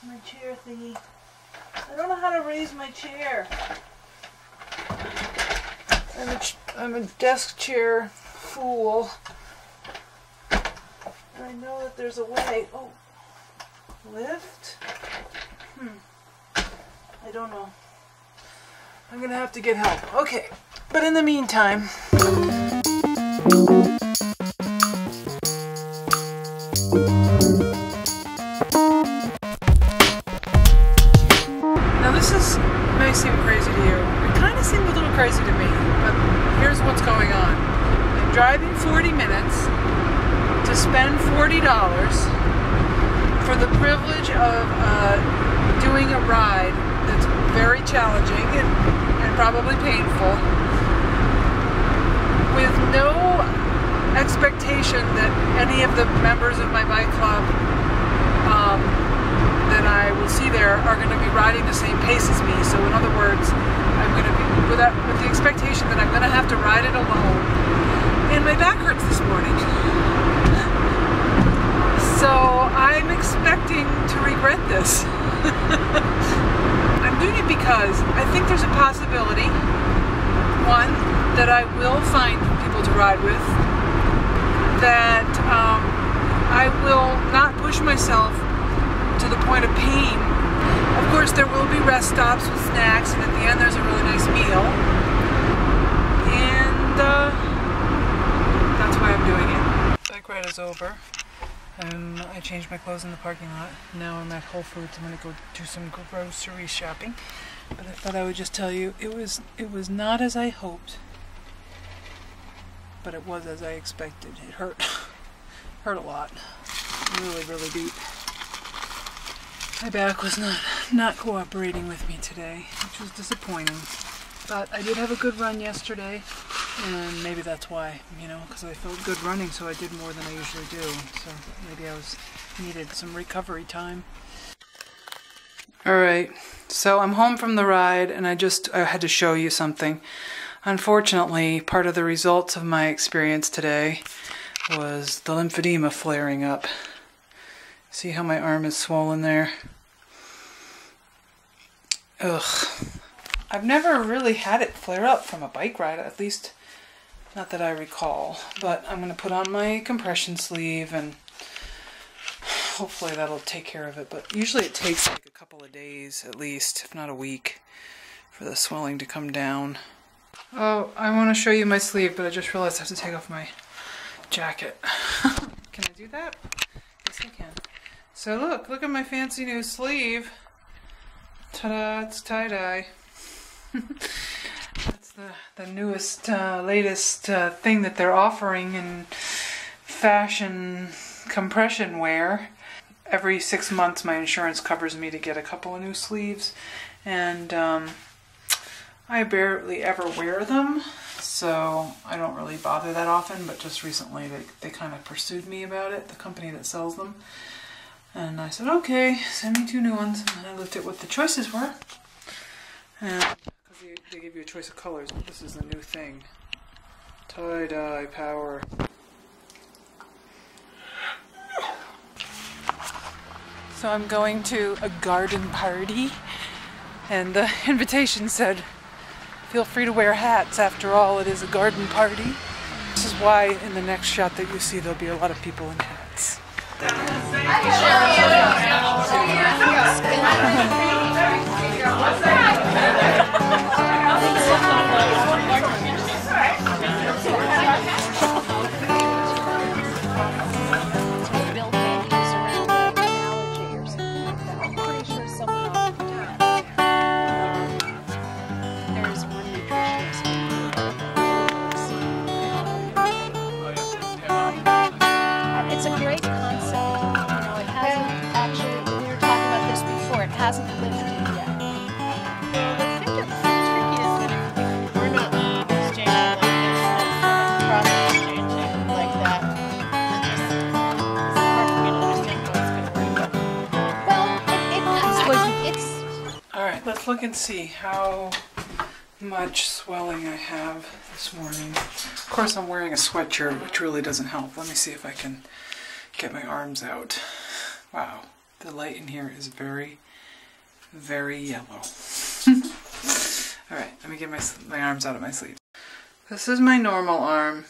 my chair thingy. I don't know how to raise my chair. I'm a desk chair fool. And I know that there's a way. Oh, lift? I don't know. I'm gonna have to get help. Okay, but in the meantime. Now this may seem crazy to you. It kind of seemed a little crazy to me, but here's what's going on. I'm driving 40 minutes to spend $40 for the privilege of doing a ride that's very challenging and probably painful, with no expectation that any of the members of my bike club that I will see there are going to be riding the same pace as me. So in other words, I'm going to be with the expectation that I'm going to have to ride it alone. And my back hurts this morning. So I'm expecting to regret this. I'm doing it because I think there's a possibility, one, that I will find people to ride with, that I will not push myself to the point of pain. Of course, there will be rest stops with snacks, and at the end there's a really nice meal. And that's why I'm doing it. Bike ride is over. I changed my clothes in the parking lot. Now I'm at Whole Foods. I'm going to go do some grocery shopping. But I thought I would just tell you, it was not as I hoped, but it was as I expected. It hurt. Hurt a lot. Really, really deep. My back was not cooperating with me today, which was disappointing. But I did have a good run yesterday, and maybe that's why, you know, because I felt good running, so I did more than I usually do. So maybe I needed some recovery time. Alright, so I'm home from the ride, and I had to show you something. Unfortunately, part of the results of my experience today was the lymphedema flaring up. See how my arm is swollen there? Ugh. I've never really had it flare up from a bike ride, at least not that I recall. But I'm going to put on my compression sleeve and hopefully that'll take care of it. But usually it takes like a couple of days at least, if not a week, for the swelling to come down. Oh, I want to show you my sleeve, but I just realized I have to take off my jacket. Can I do that? Yes, I can. So look at my fancy new sleeve. Ta-da, it's tie-dye. That's the newest, latest thing that they're offering in fashion compression wear. Every 6 months my insurance covers me to get a couple of new sleeves, and I barely ever wear them, so I don't really bother that often, but just recently they kind of pursued me about it, the company that sells them. And I said, okay, send me 2 new ones. And I looked at what the choices were. And because they give you a choice of colors, but this is the new thing. Tie-dye power. So I'm going to a garden party. And the invitation said, feel free to wear hats. After all, it is a garden party. This is why in the next shot that you see, there'll be a lot of people in hats. It's a great concept. You know, it hasn't actually, we were talking about this before, it hasn't lifted yet. Well, the thing that's tricky is that if we're not exchanging like this, that's cross exchanging like that, it's hard for me to understand how it's going to work. Well, it's Alright, let's look and see how much swelling I have this morning. Of course, I'm wearing a sweatshirt, which really doesn't help. Let me see if I can get my arms out. Wow. The light in here is very, very yellow. Alright, let me get my arms out of my sleeves. This is my normal arm.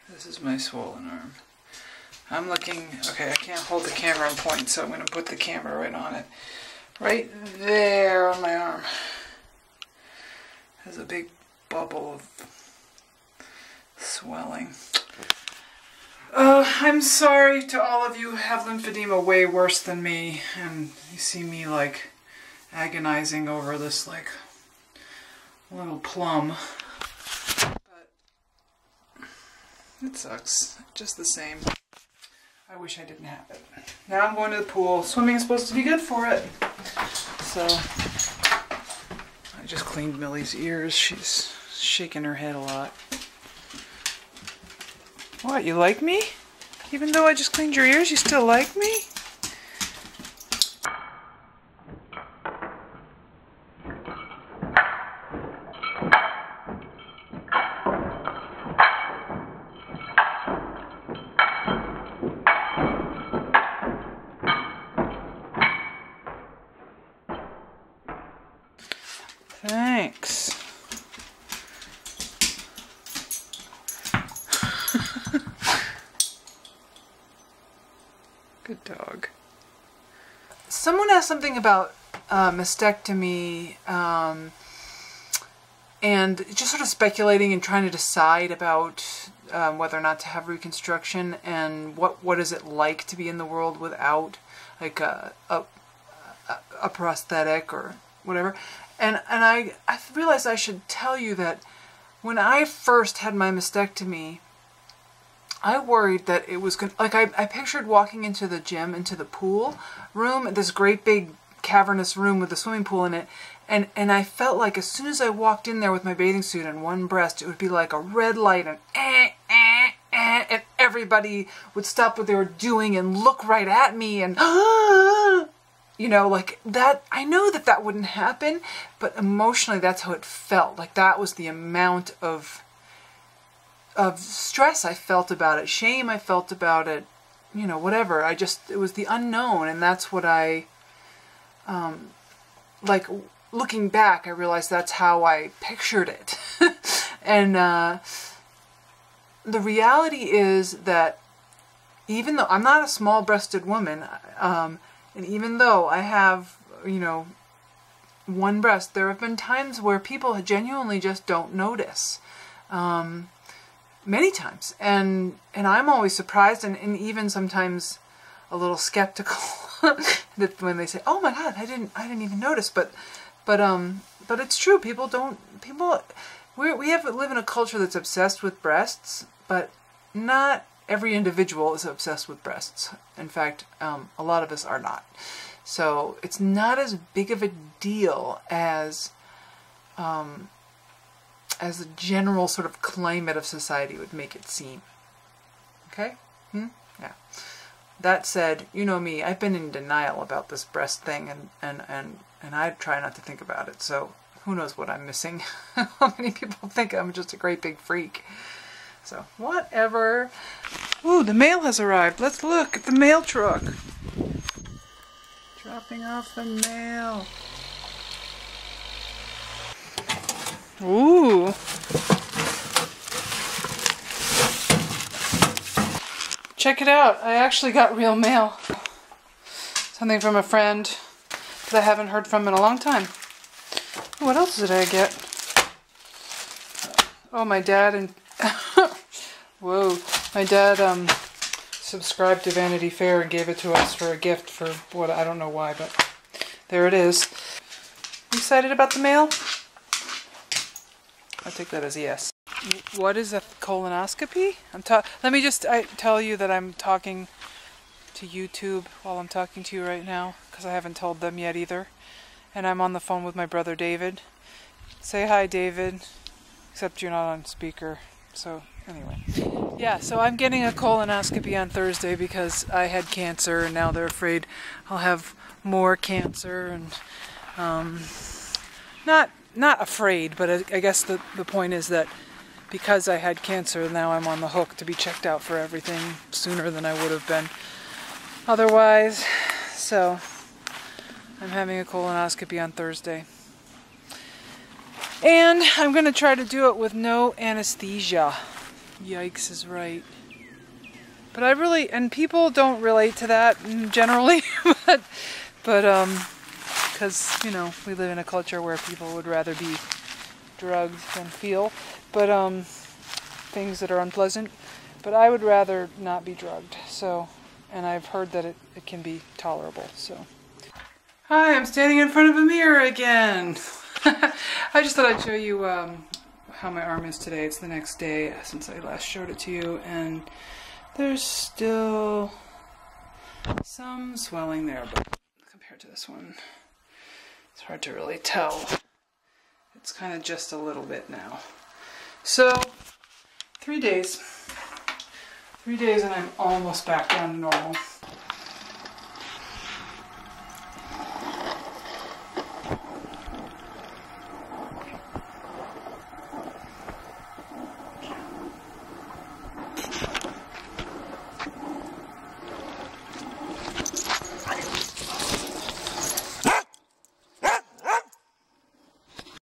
This is my swollen arm. I'm looking, okay, I can't hold the camera on point, so I'm going to put the camera right on it. Right there on my arm. There's a big bubble of swelling. I'm sorry to all of you who have lymphedema way worse than me, and you see me like agonizing over this like little plum. But it sucks, just the same. I wish I didn't have it. Now I'm going to the pool. Swimming is supposed to be good for it. So, I just cleaned Millie's ears. She's shaking her head a lot. What, you like me? Even though I just cleaned your ears, you still like me? Thanks. Good dog. Someone asked something about mastectomy and just sort of speculating and trying to decide about whether or not to have reconstruction and what is it like to be in the world without like a prosthetic or whatever. And I realized I should tell you that when I first had my mastectomy, I worried that it was going to, like I pictured walking into the gym, into the pool room, this great big cavernous room with a swimming pool in it, and I felt like as soon as I walked in there with my bathing suit and one breast, it would be like a red light and and everybody would stop what they were doing and look right at me and you know, like that. I know that that wouldn't happen, but emotionally that's how it felt. Like that was the amount of stress I felt about it, shame I felt about it, you know, whatever. It was the unknown, and that's what I, like, looking back, I realized that's how I pictured it. And the reality is that even though I'm not a small-breasted woman, and even though I have, you know, one breast, there have been times where people genuinely just don't notice. Many times, and I'm always surprised and even sometimes a little skeptical that when they say, "Oh my God, I didn't even notice," but it's true. We live in a culture that's obsessed with breasts, but not every individual is obsessed with breasts. In fact, a lot of us are not. So it's not as big of a deal as the general sort of climate of society would make it seem. Okay? Yeah. That said, you know me, I've been in denial about this breast thing, and I try not to think about it, so who knows what I'm missing. How many people think I'm just a great big freak. So, whatever. Ooh, the mail has arrived. Let's look at the mail truck. Dropping off the mail. Ooh. Check it out. I actually got real mail. Something from a friend that I haven't heard from in a long time. What else did I get? Oh, my dad and... Whoa. My dad subscribed to Vanity Fair and gave it to us for a gift for what, I don't know why, but there it is. You excited about the mail? I'll take that as a yes. What is a colonoscopy? Let me just tell you that I'm talking to YouTube while I'm talking to you right now, because I haven't told them yet either. And I'm on the phone with my brother David. Say hi, David. Except you're not on speaker. So, anyway. Yeah, so I'm getting a colonoscopy on Thursday because I had cancer, and now they're afraid I'll have more cancer, and not afraid, but I guess the point is that because I had cancer, now I'm on the hook to be checked out for everything sooner than I would have been otherwise. So I'm having a colonoscopy on Thursday. And I'm going to try to do it with no anesthesia. Yikes is right. But I really, and people don't relate to that generally, but because, you know, we live in a culture where people would rather be drugged than feel, but things that are unpleasant. But I would rather not be drugged, so, and I've heard that it can be tolerable, so. Hi, I'm standing in front of a mirror again. I just thought I'd show you how my arm is today. It's the next day since I last showed it to you, and there's still some swelling there, but compared to this one, it's hard to really tell. It's kind of just a little bit now. So, 3 days. 3 days and I'm almost back down to normal.